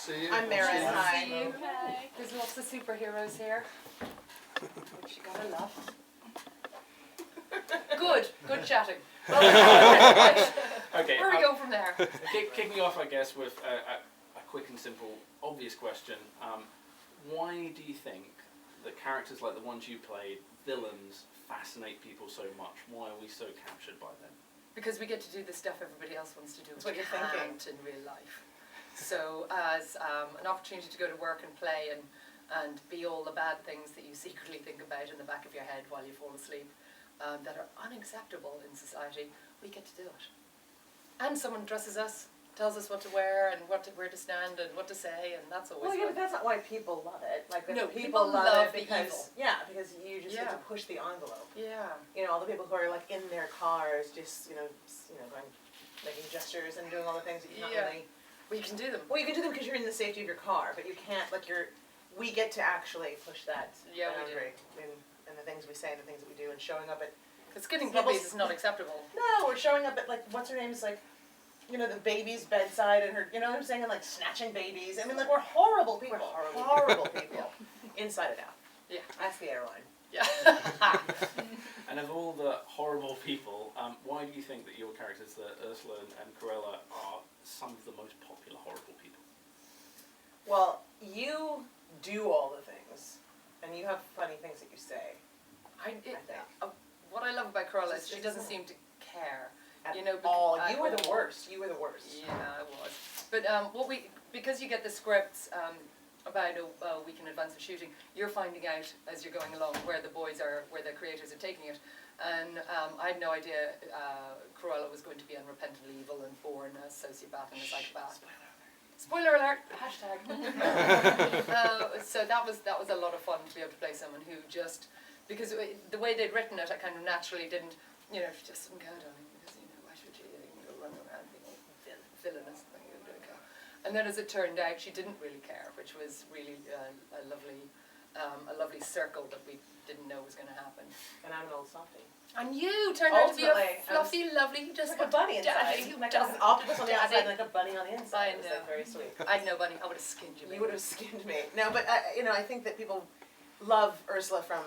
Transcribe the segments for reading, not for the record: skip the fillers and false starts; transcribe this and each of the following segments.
see you. I'm Merrin. Hi. See you. Hi. There's lots of superheroes here, which you gotta love. Good chatting. Okay. Where do we go from there? Kicking off, I guess, with a quick and simple, obvious question. Why do you think that characters like the ones you played, villains, fascinate people so much? Why are we so captured by them? Because we get to do the stuff everybody else wants to do. That's what you're thinking. In real life. So as an opportunity to go to work and play and be all the bad things that you secretly think about in the back of your head while you fall asleep that are unacceptable in society, we get to do it. And someone dresses us, tells us what to wear and where to stand and what to say, and that's always Well, yeah, fun. but that's not why people love it. Like, No, people people love love it the because because you just get to push the envelope. Yeah. You know, all the people who are like in their cars, just going, making gestures and doing all the things that you can't really. Well, you can do them. Well, you can do them because you're in the safety of your car, but you can't. We get to actually push that boundary in the things we say and the things that we do, and showing up at. Because skinning puppies is not acceptable. No, we're showing up at what's her name is the baby's bedside and her, you know what I'm saying, and snatching babies. I mean, we're horrible people. We're horrible people. Inside and out. Yeah. That's the airline. Yeah. And of all the horrible people, why do you think that your characters, Ursula and Cruella, are some of the most popular horrible people? Well, you do all the things, and you have funny things that you say. What I love about Cruella is she doesn't seem to care. You were the worst. You were the worst. Yeah, I was. But because you get the scripts about a week in advance of shooting, you're finding out as you're going along where the creators are taking it. And I had no idea Cruella was going to be unrepentantly evil and born a sociopath and a psychopath. Spoiler alert! Hashtag. So that was a lot of fun to be able to play someone who just, because the way they'd written it, I kind of naturally didn't, she just didn't care, darling, because why should you run around being all villainous and things. And then as it turned out, she didn't really care, which was really a lovely circle that we didn't know was going to happen. And I'm an old softie. And you turned out to be a fluffy, lovely, just like a bunny inside. Like an octopus on the outside and like a bunny on the inside. It was very sweet. I know, bunny. I would have skinned you. You would have skinned me. No, but I think that people love Ursula from,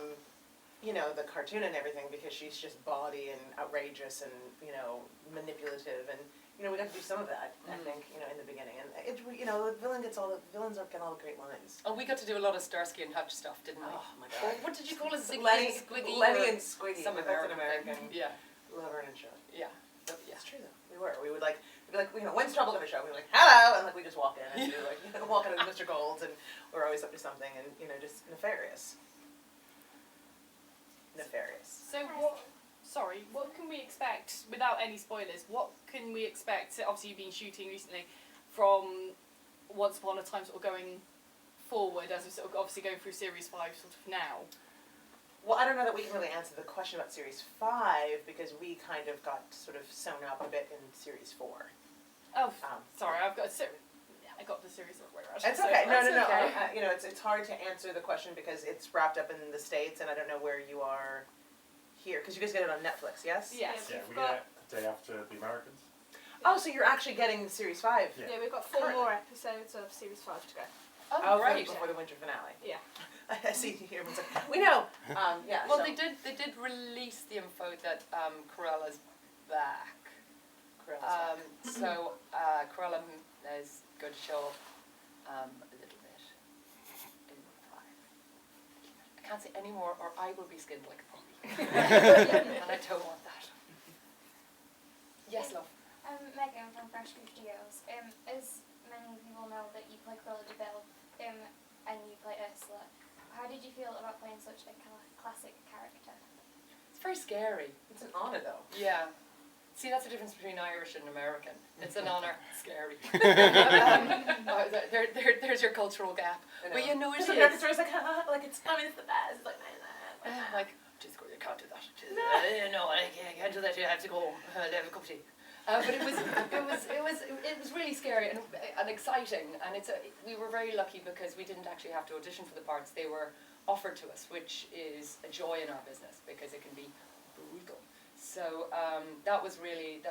the cartoon and everything because she's just bawdy and outrageous and manipulative and. We got to do some of that, I think, in the beginning, and the villains get all the great lines. Oh, we got to do a lot of Starsky and Hutch stuff, didn't we? Oh my God! What did you call it? Lenny and Squiggy. Some That's an American. Yeah. Laverne and show. Yeah. It's true though. We would we'd be like, when's trouble gonna show? We'd be like, hello, and we just walk in and do walk in with Mr. Gold's, and we're always up to something, and just nefarious. So what can we expect, without any spoilers, what can we expect, obviously you've been shooting recently, from Once Upon a Time sort of going forward, as we're sort of obviously going through Series 5 sort of now? Well, I don't know that we can really answer the question about Series 5, because we kind of got sort of sewn up a bit in Series 4. Oh, sorry, I got the series right around. It's okay, no. Okay. It's hard to answer the question because it's wrapped up in the States, and I don't know where you are here, because you guys get it on Netflix, yes? Yes. Yeah, we get it a day after the Americans. Oh, so you're actually getting Series 5? Yeah, we've got 4 more episodes of Series 5 to go. Oh, right. Before the winter finale. Yeah. I see everyone's like, we know. Yeah. Well, they did release the info that Cruella's back. So Cruella is going to show up a little bit in 5. I can't say any more, or I will be skinned like a puppy. And I don't want that. Yes, love. Megan from Fresh Goose Studios. As many people know that you play Cruella de Vil, and you play Ursula, how did you feel about playing such a classic character? It's very scary. It's an honor, though. Yeah. See, that's the difference between Irish and American. It's an honor. Scary. There's your cultural gap. But it is. Americans are like it's coming, it's the best. Like, just go, you can't do that. No, I can't do that. You have to go home and have a cup of tea. But it was really scary and exciting, and we were very lucky because we didn't actually have to audition for the parts. They were offered to us, which is a joy in our business because it can be brutal. So that was really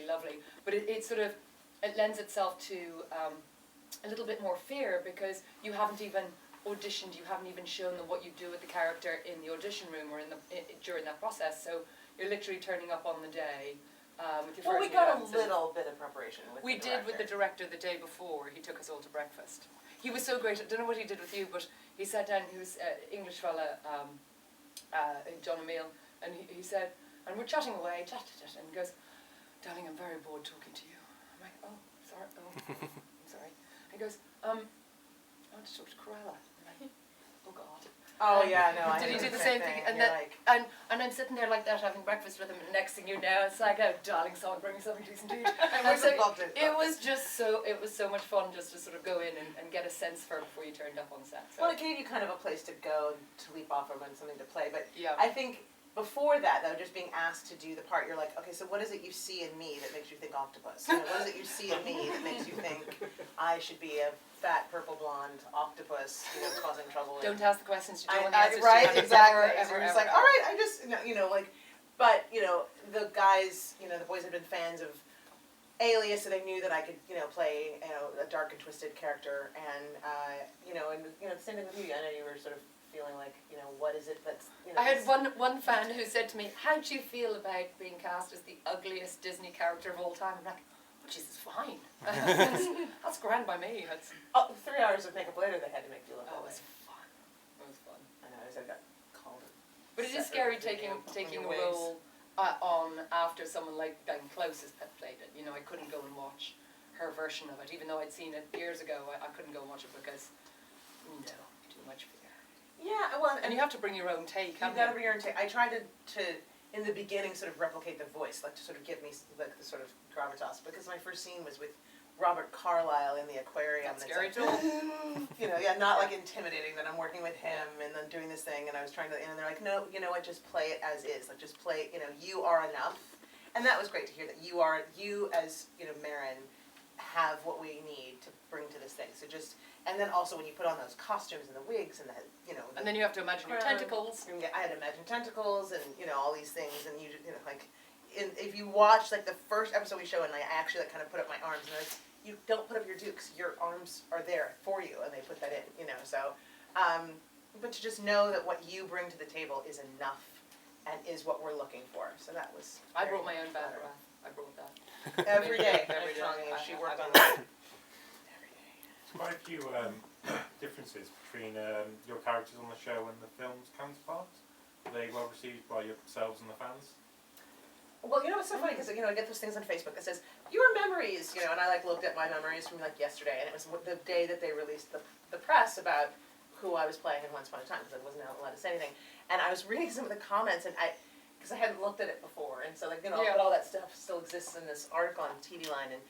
lovely. But it lends itself to a little bit more fear because you haven't even auditioned, you haven't even shown them what you do with the character in the audition room or during that process. So you're literally turning up on the day with your Well, first we got a meeting. little bit of preparation with We the did with the director. director the day before. He took us all to breakfast. He was so great. I don't know what he did with you, but he sat down. He was English fella, John O'Meal, and he said, and we're chatting away, and he goes, "Darling, I'm very bored talking to you." I'm like, "Oh, sorry. Oh, I'm sorry." He goes, "I want to talk to Cruella." I'm like, "Oh God." Oh yeah, no, I Did he know do the the same thing? And You're then- like, And I'm sitting there like that having breakfast with him, and the next thing you know, it's like, "Oh, darling, someone bring me something decent to eat." And so it was just it was so much fun just to sort of go in and get a sense for it before you turned up on set. So, well, it gave you kind of a place to go to leap off of and something to play. But yeah. I think before that, though, just being asked to do the part, you're like, okay, so what is it you see in me that makes you think octopus? You know, what is it you see in me that makes you think I should be a fat purple blonde octopus, you know, causing trouble? Don't ask the questions you don't want the I, answers to. right, Have you exactly. ever, So you're just ever, like, ever. all right, I just, you know, like, but, you know, the guys, you know, the boys had been fans of Alias, so they knew that I could, you know, play, you know, a dark and twisted character, and, you know, the same thing with you. I know you were sort of feeling like, you know, what is it that's, you know. I had one fan who said to me, "How do you feel about being cast as the ugliest Disney character of all time?" I'm like, "Oh, Jesus, fine. That's grand by me." That's, 3 hours of makeup later, they had to make you look oh, that it way. was fun. It was fun. I know, I got called. But it is scary taking a role on after someone like Glenn Close has played it. You know, I couldn't go and watch her version of it, even though I'd seen it years ago. I couldn't go and watch it because, you know, too much fear. Yeah, well, And you have to bring your own take, you've haven't got to you? bring your own take. I tried to, in the beginning, sort of replicate the voice, like to sort of give me like the sort of gravitas, because my first scene was with Robert Carlyle in the aquarium. That's and scary it's like, you know, yeah, not like intimidating that I'm working with him and then doing this thing, and I was trying to, and they're like, no, you know what, just play it as is, like just play, you know, you are enough, and that was great to hear that you as, you know, Merrin, have what we need to bring to this thing. So just, and then also when you put on those costumes and the wigs and the, you know, And then you have to imagine your tentacles. I had to imagine tentacles and, you know, all these things, and you know, like, if you watch like the first episode we show, and I actually like kind of put up my arms, and I was, you don't put up your dukes, your arms are there for you, and they put that in, you know, so, but to just know that what you bring to the table is enough and is what we're looking for, so that was. I very brought my own bad flattering. breath. I brought that. Every day, Every day. telling you, she worked I- on that. Every day. There's quite a few differences between your characters on the show and the film's counterparts. Are they well received by yourselves and the fans? Well, you know, it's so funny, because, you know, I get those things on Facebook that says, your memories, you know, and I, like, looked at my memories from, like, yesterday, and it was the day that they released the press about who I was playing in Once Upon a Time, because I wasn't allowed to say anything, and I was reading some of the comments, and because I hadn't looked at it before, and so, like, you know, Yeah. but all that stuff still exists in this article on TV Line, and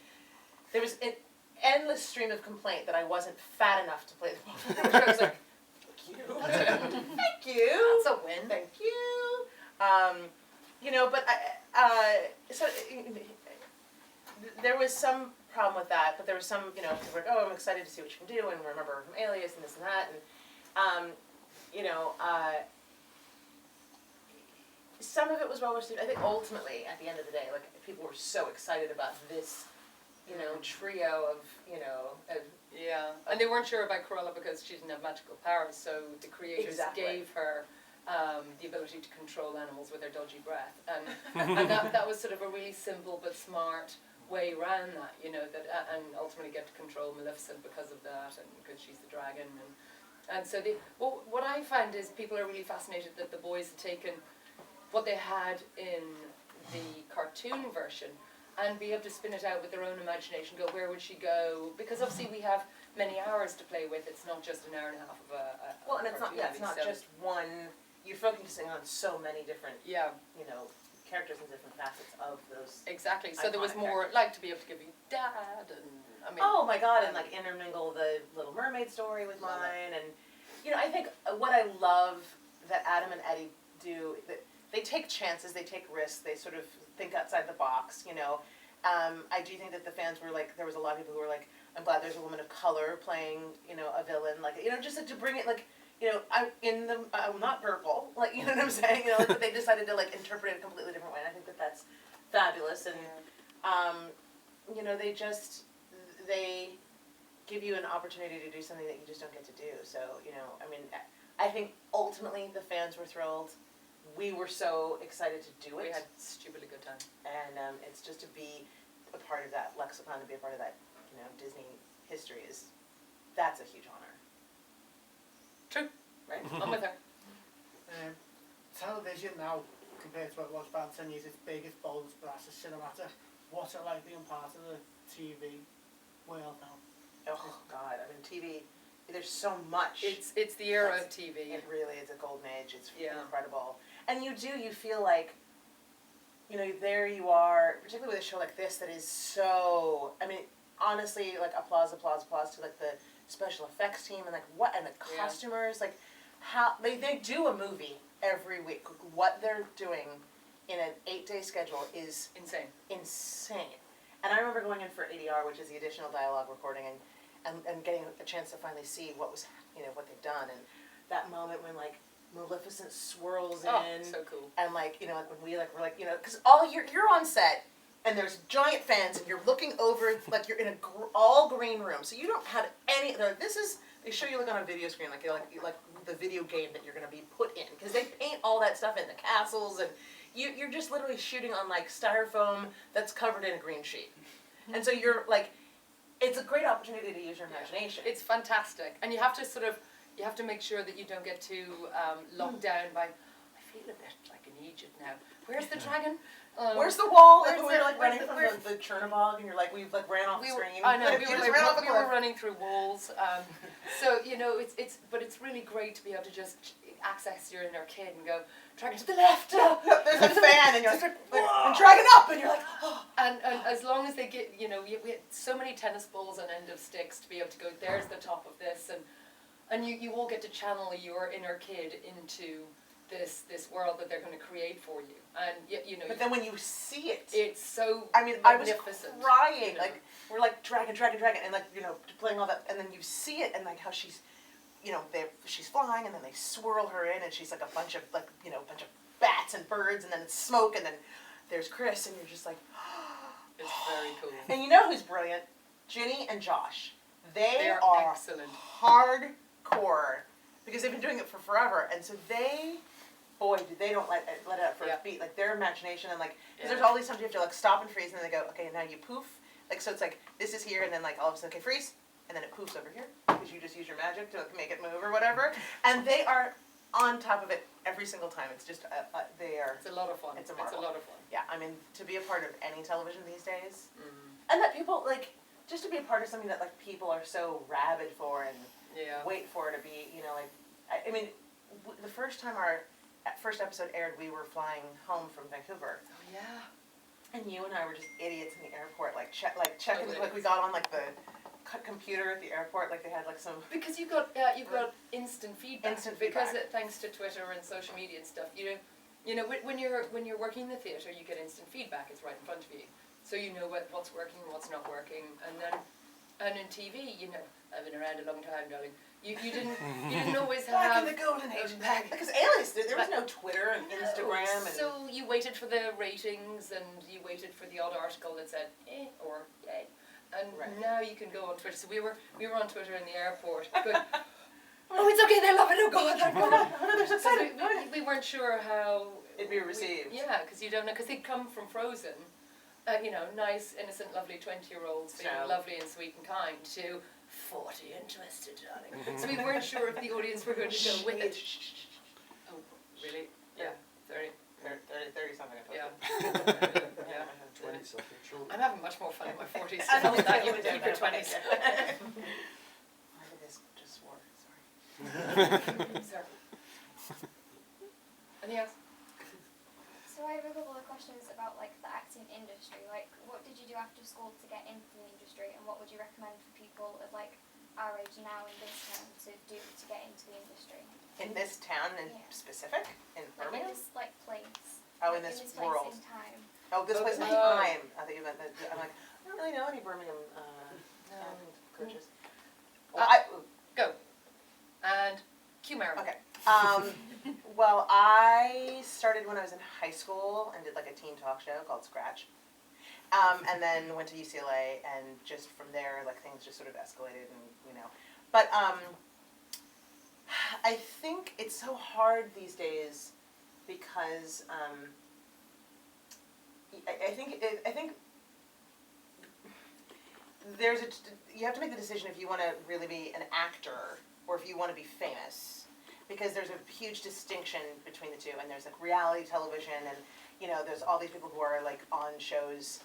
there was an endless stream of complaint that I wasn't fat enough to play the part. I was like, thank you. Thank you. That's a win. Thank you. You know, but so there was some problem with that, but there was some, you know, people were like, oh, I'm excited to see what you can do, and remember from Alias and this and that, and you know, some of it was well received. I think ultimately, at the end of the day, like, people were so excited about this, you know, trio of, you know, Yeah, and they weren't sure about Cruella because she didn't have magical powers, so the creators Exactly. gave her the ability to control animals with their dodgy breath, and that was sort of a really simple but smart way around that, you know, that and ultimately get to control Maleficent because of that, and because she's the dragon, and so what I find is people are really fascinated that the boys have taken what they had in the cartoon version and be able to spin it out with their own imagination, go, where would she go? Because obviously we have many hours to play with, it's not just an hour and a half of a well, and it's not, cartoon yeah, it's movie, not so- just one. You're focusing on so many different, Yeah, you know, characters and different facets of those. exactly, so there was Iconic more, characters. like, to be able to give you dad, and, I mean... Oh my God, and like intermingle the Little Mermaid story with Love it. mine, and you know, I think what I love that Adam and Eddie do, that they take chances, they take risks, they sort of think outside the box, you know. I do think that the fans were like, there was a lot of people who were like, I'm glad there's a woman of color playing, you know, a villain, like, you know, just like, to bring it, like, you know, I'm not purple, like, you know what I'm saying, you know, like, but they decided to like interpret it a completely different way, and I think that that's fabulous, and you know, they give you an opportunity to do something that you just don't get to do. So, I mean, I think ultimately the fans were thrilled. We were so excited to do it. We had stupidly good time. And it's just to be a part of that lexicon, to be a part of that, Disney history that's a huge honor. True. Right? I'm with her. Television now, compared to what it was about 10 years, it's big, it's bold, it's brass, it's cinematic. What's it like being part of the TV world now? Oh, God. I mean, TV, there's so much. It's the era of TV. It really is a golden age. It's Yeah. incredible. And you feel like, there you are, particularly with a show like this that is so, I mean, honestly, like, applause to, like, the special effects team and, like, and the Yeah. costumers, like, how, they do a movie every week. What they're doing in an 8-day schedule is Insane. insane. And I remember going in for ADR, which is the additional dialogue recording, and getting a chance to finally see what was, what they've done, and that moment when, like, Maleficent swirls Oh, in, so cool. and, like, like, when we, like, we're like, because you're on set, and there's giant fans, and you're looking over, like, you're in a all green room, so you don't have any, they show you, like, on a video screen, like the video game that you're gonna be put in, because they paint all that stuff in, the castles, and you're just literally shooting on, like, styrofoam that's covered in a green sheet. And so you're, like, it's a great opportunity to use your imagination. It's fantastic, and you have to make sure that you don't get too locked down by. I feel a bit like in Egypt now. Where's the dragon? Where's the wall? where's Like, when we were, like, the- running where's from the Chernobog, and you're like, we, like, ran off the screen. I know, You just ran off a we cliff. were running through walls. So but it's really great to be able to just access your inner kid and go dragon to the left. There's a fan, and you're like, Whoa. and dragon up, and you're like, oh. And as long as they get, we had so many tennis balls and end of sticks to be able to go, there's the top of this, and you all get to channel your inner kid into this world that they're going to create for you, and But then when you see it, it's so I mean, I was magnificent. crying, like, we're like, dragon, and like, playing all that, and then you see it, and like how she's, she's flying, and then they swirl her in, and she's like a bunch of, like, bunch of bats and birds, and then it's smoke, and then there's Chris, and you're just like, It's very cool. and you know who's brilliant? Ginny and Josh. They They're are excellent. hardcore, because they've been doing it for forever, and so boy, they don't let it out for Yeah. a beat. Like, their imagination, and like, because Yeah. there's all these times you have to, like, stop and freeze, and then they go, okay, now you poof. Like, so it's like, this is here, and then, like, all of a sudden, okay, freeze, and then it poofs over here, because you just use your magic to, like, make it move or whatever. And they are on top of it every single time. It's just, they are, It's a lot of fun. It's a a marvel. lot of fun. yeah, I mean, to be a part of any television these days, Mm. and that people, like, just to be a part of something that, like, people are so rabid for and Yeah. wait for it to be, like, I mean, the first time our first episode aired, we were flying home from Vancouver, Oh yeah. and you and I were just idiots in the airport, like, checking, Totally. like, we got on, like, the computer at the airport, like, they had, like, some, Because you've got instant feedback. Instant Because feedback. thanks to Twitter and social media and stuff, when you're working in the theatre, you get instant feedback. It's right in front of you, so you know what's working and what's not working. And in TV, I've been around a long time, darling. You didn't always back have in the golden age, back- because Alias, there was no Twitter and Instagram, and, So you waited for the ratings and you waited for the odd article that said or yay. And Right. now you can go on Twitter. So we were on Twitter in the airport going, oh, it's okay, they love it, oh God, oh God. oh, they're so So excited. we weren't sure how It'd be received. Yeah, because you don't know, because they'd come from Frozen, nice, innocent, lovely 20-year-olds being So- lovely and sweet and kind, to 40 and twisted, darling. So we weren't sure if the audience were going to go with it. Oh, really? Yeah, 30. 30 something, I Yeah. posted. Yeah. 20 something, surely. I'm having much more fun in my 40s I know than that. You would would keep your 20s. I just swore, sorry. Sorry. Anything else? So I have a couple of questions about like the acting industry. Like, what did you do after school to get into the industry, and what would you recommend for people of like our age now in this town to do to get into the industry? In this town in Yeah. specific? In Like in Birmingham? this like place. Oh, in like, this place world. in time. Oh, this place in Oh. time. I think you meant that. I'm like, I don't really know any Birmingham acting coaches. Well, Go. And cue Merrin. okay. Well, I started when I was in high school and did like a teen talk show called Scratch. And then went to UCLA, and just from there, like, things just sort of escalated, and, you know. But I think it's so hard these days because I think there's you have to make the decision if you want to really be an actor or if you want to be famous, because there's a huge distinction between the two, and there's like reality television, and you know, there's all these people who are like on shows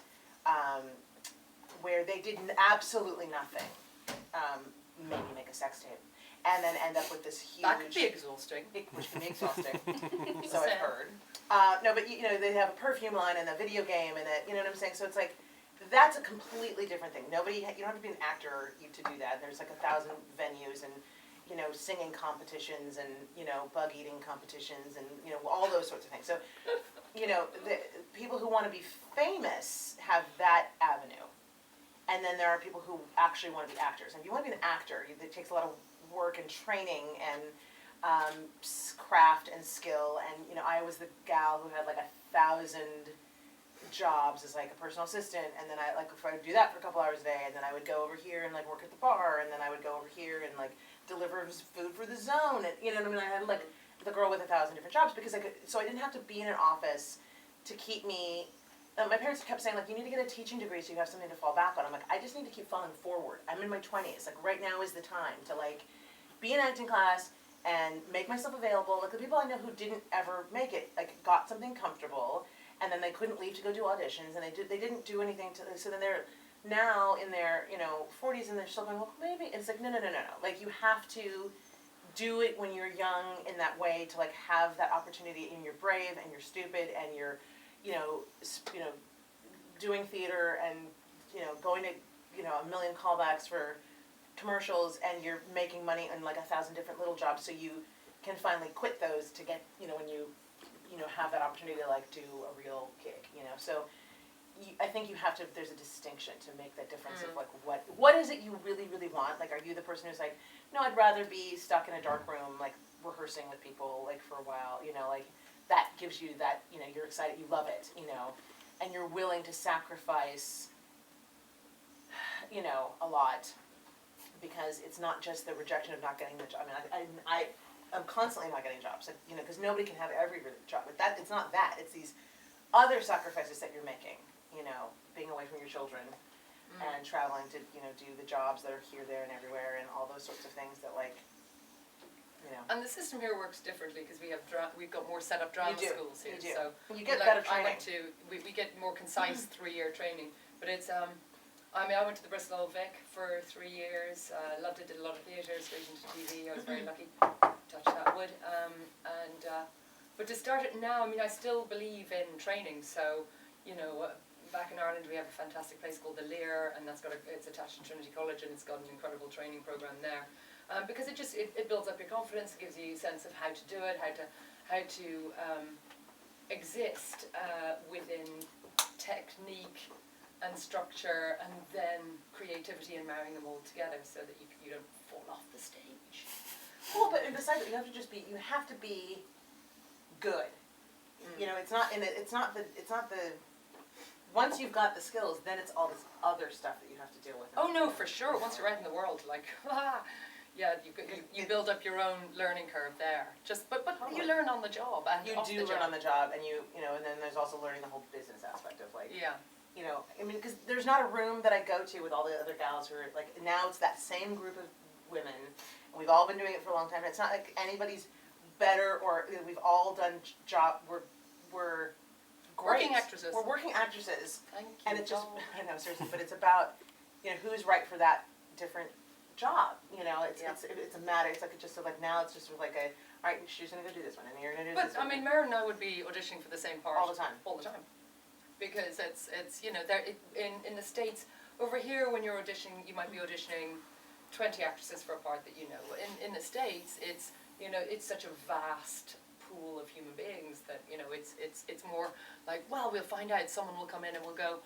where they did absolutely nothing, maybe make a sex tape, and then end up with this huge. That could be exhausting. Which can be exhausting. So I've heard. No, but you know, they have a perfume line and a video game and a, you know what I'm saying? So it's like, that's a completely different thing. You don't have to be an actor to do that. There's like 1,000 venues and, you know, singing competitions and, you know, bug eating competitions and, you know, all those sorts of things. So, you know, the people who want to be famous have that avenue. And then there are people who actually want to be actors. And if you want to be an actor, it takes a lot of work and training and craft and skill. And, you know, I was the gal who had like 1,000 jobs as like a personal assistant, and then I like if I would do that for a couple hours a day, and then I would go over here and like work at the bar, and then I would go over here and like deliver food for the zone, and you know what I mean. I had like the girl with 1,000 different jobs because I could, so I didn't have to be in an office to keep me. My parents kept saying like, you need to get a teaching degree so you have something to fall back on. I'm like, I just need to keep falling forward. I'm in my 20s. Like right now is the time to like be in acting class and make myself available. Like the people I know who didn't ever make it, like got something comfortable. And then they couldn't leave to go do auditions, and they didn't do anything to. So then they're now in their 40s, and they're still going, well, maybe. It's like no. Like you have to do it when you're young in that way to like have that opportunity, and you're brave and you're stupid and you're doing theater and going to a million callbacks for commercials, and you're making money in like 1,000 different little jobs, so you can finally quit those to get when you have that opportunity to like do a real gig, so I think you have to, there's a distinction to make that difference of like what is it you really, really want? Like, are you the person who's like, no, I'd rather be stuck in a dark room, like rehearsing with people like for a while, like that gives you that, you're excited, you love it, and you're willing to sacrifice, a lot, because it's not just the rejection of not getting the job. I mean, I'm constantly not getting jobs, because nobody can have every job. But it's not that. It's these other sacrifices that you're making, being away from your children and traveling to, do the jobs that are here, there, and everywhere, and all those sorts of things that, like, And the system here works differently because we've got more set up drama schools here. You do. So you get better training. We get more concise 3-year training, but it's I went to the Bristol Vic for 3 years. Loved it. Did a lot of theatre, straight into TV. I was very lucky. Touch that wood. But to start it now, I still believe in training. So, back in Ireland we have a fantastic place called the Lear, and it's attached to Trinity College, and it's got an incredible training program there. Because it builds up your confidence, it gives you a sense of how to do it, how to exist within technique and structure, and then creativity, and marrying them all together so that you don't fall off the stage. Well, but besides that, you have to be good. It's not the once you've got the skills, then it's all this other stuff that you have to deal with. Oh no, for sure. Once you're out in the world, like, yeah, you build up your own learning curve there. But you learn on the job, and you do learn on the job, and and then there's also learning the whole business aspect of like. Yeah. Because there's not a room that I go to with all the other gals who are like, now it's that same group of women. We've all been doing it for a long time. It's not like anybody's better, or we've all done we're great. Working actresses. We're working actresses. Thank you. And it's just, I know, seriously, but it's about, who's right for that different job. It's a matter. It's like now it's just sort of like all right, she's gonna go do this one, and you're gonna do this one. But Merrin and I would be auditioning for the same part all the time. Because it's there in the States. Over here, when you're auditioning, you might be auditioning 20 actresses for a part that you know. In the States, it's such a vast pool of human beings that it's more like, well, we'll find out. Someone will come in and we'll go,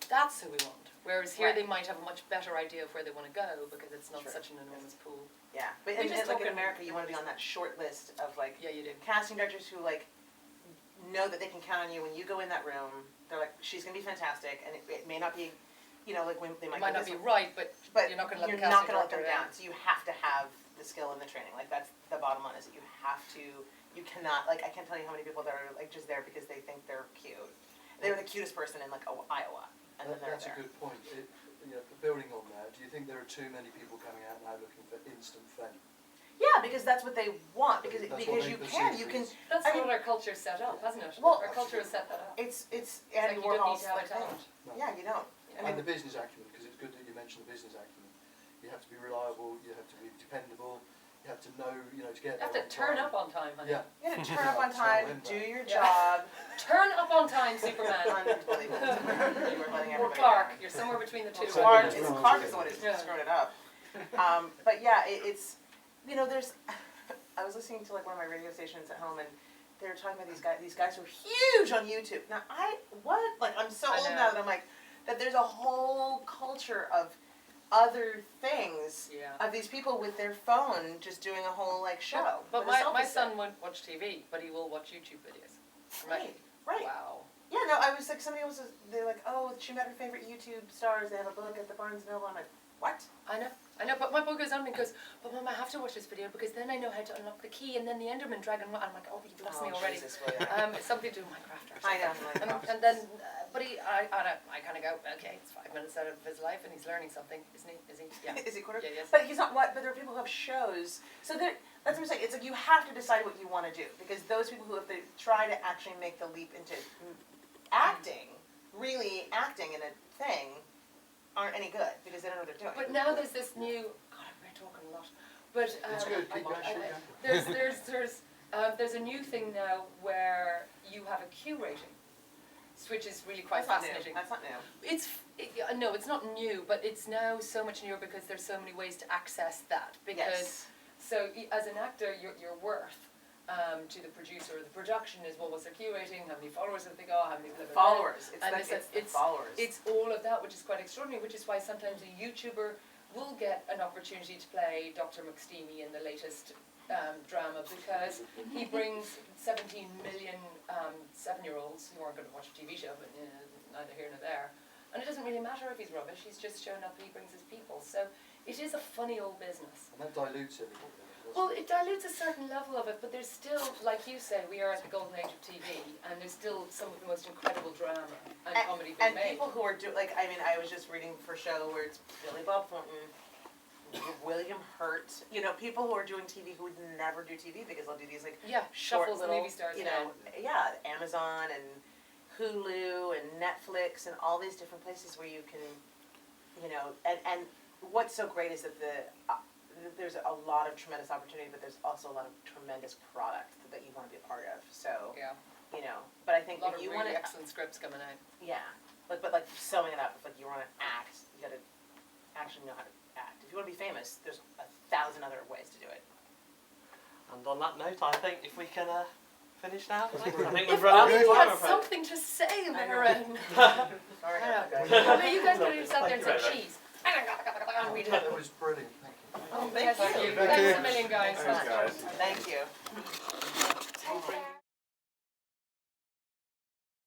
that's who we want. Whereas here they might have a much better idea of where they want to go because it's not such an enormous pool. Yeah, but like in America, you want to be on that short list of like you do. casting directors who like know that they can count on you when you go in that room. They're like, she's gonna be fantastic, and it may not be, you know, like when they It might might go not this be right, but but you're not gonna let you're the not casting gonna let them director down. So you have to have the skill and the training. Like that's the bottom line is that you have to. You cannot like I can't tell you how many people that are like just there because they think they're cute. They're the cutest person in like Iowa, and then they're That's there. a good point. You know, building on that, do you think there are too many people coming out now looking for instant fame? Yeah, because that's what they want. Because That's what because they you perceive can. as- that's I mean- what our culture's set up, hasn't it? Well- Our culture has set that up. It's It's Andy like you don't need Warhol's to have a like thing. talent. No. Yeah, you don't. I And mean, the business acumen, because it's good that you mentioned the business acumen. You have to be reliable, you have to be dependable, you have to know, you know, to get You have there to on turn time. up on time, honey. Yeah. you gotta turn up on Tell time, him do that. your Yeah. job. Turn up on time, Superman. Unbelievable. You were letting Or everybody Clark, down. you're somewhere between the two. Clark is the one who's Yeah. screwing it up. But yeah, it's you know there's. I was listening to like one of my radio stations at home, and they were talking about these guys. These guys were huge on YouTube. Now I'm so I old know. now that I'm like that. There's a whole culture of other things Yeah. of these people with their phone just doing a whole like show. But with a my selfie son stick. won't watch TV, but he will watch YouTube videos. I'm like, Right. wow. Yeah, no, I was like, somebody was, they're like, oh, she met her favorite YouTube stars, they have a book at the Barnes & Noble. I'm like, what? I know, but my boy goes on and goes, but Mum, I have to watch this video because then I know how to unlock the key and then the Enderman Dragon. I'm like, oh, you've lost me already. Jesus, William. It's something to do with Minecraft or I something. know. And then, but I kind of go, okay, it's 5 minutes out of his life and he's learning something, isn't he? Is he? Yeah. Is he quarter? Yeah, yes. But he's not what, but there are people who have shows. So that's what I'm saying, it's like you have to decide what you want to do. Because those people who, if they try to actually make the leap into acting, really acting in a thing, aren't any good because they don't know what they're doing. But now there's this new, God, we're talking a lot, but It's good, keep going, shoot going. there's a new thing now where you have a Q rating, which is really quite That's not new. fascinating. That's not new. No, it's not new, but it's now so much newer because there's so many ways to access that. Because so as an actor, your worth to the producer or the production is what was their Q rating, how many followers have they got, how many blah, blah, blah. Followers. It's And the followers. It's all of that, which is quite extraordinary, which is why sometimes a YouTuber will get an opportunity to play Dr. McSteamy in the latest drama because he brings 17 million 7-year-olds who aren't going to watch a TV show, but neither here nor there. And it doesn't really matter if he's rubbish, he's just shown up, he brings his people. So it is a funny old business. And that dilutes everything. Well, it dilutes a certain level of it, but there's still, like you say, we are at the golden age of TV, and there's still some of the most incredible drama and comedy being And made. people who are like, I mean, I was just reading for a show where it's Billy Bob Thornton, William Hurt, you know, people who are doing TV who would never do TV because they'll do these like Yeah, short shuffles little, movie stars. you know, Amazon and Hulu and Netflix and all these different places where you can, you know, and what's so great is that there's a lot of tremendous opportunity, but there's also a lot of tremendous product that you want to be a part of. So, Yeah, you know, but I a think lot if of you really want to, excellent scripts coming out. yeah, but like sewing it up, if like you want to act, you got to actually know how to act. If you want to be famous, there's 1,000 other ways to do it. And on that note, I think if we can finish now, I think If we've run out only of you time. had something to say, Merrin. Sorry, Yeah. guys. I mean, you guys could have sat there and Thank said you very cheese. And read it. That was brilliant, thank you. Oh, Thank thank you. you. Thanks a million, guys. Thanks, guys. Thank you.